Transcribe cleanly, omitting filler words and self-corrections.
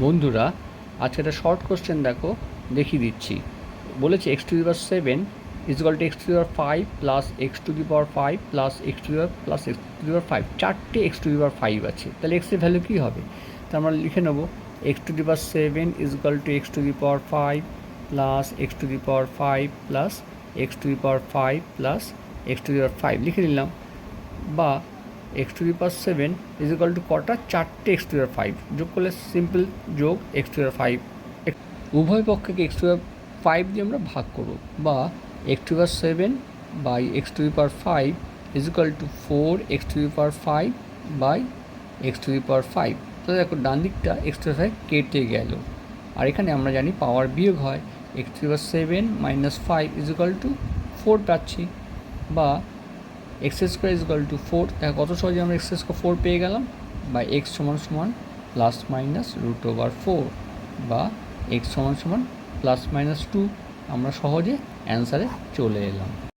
বন্ধুরা, আজকে একটা শর্ট কোশ্চেন দেখো, দেখিয়ে দিচ্ছি। বলেছে X to the power 7 is equal to X to the power 5 plus X to the power 5 plus X to the power plus X to the power 5, চারটে x to the power 5 আছে। তাহলে এক্সের value কী হবে? তা আমরা লিখে নেব X to the power 7 is equal to X to the power 5 plus X to the power 5 plus X to the power 5 plus X to the power 5 লিখে নিলাম। বা X to the power 7 is equal to কটা? চারটে x to the power 5 যোগ করলে simple যোগ x to the power 5, উভয় পক্ষকে এক্স টু দি পাওয়ার 5 দিয়ে আমরা ভাগ করব। বা X to the power 7 by X to the power 5 is equal to 4 X to the power 5 by X to the power 5। তো দেখো ডান দিকটা এক্স টু দি পাওয়ার 5 কেটে গেল। আর এখানে আমরা জানি পাওয়ার বিয়োগ হয়, x to the power 7 minus 5 is equal to 4 পাচ্ছি। বা x square is equal to 4, দেখো কত সহজে আমরা এক্স স্কোয়ার 4 পেয়ে গেলাম। বা এক্স সমান সমান প্লাস মাইনাস রুট ওভার 4, বা এক্স সমান সমান প্লাস মাইনাস 2। আমরা সহজে অ্যান্সারে চলে এলাম।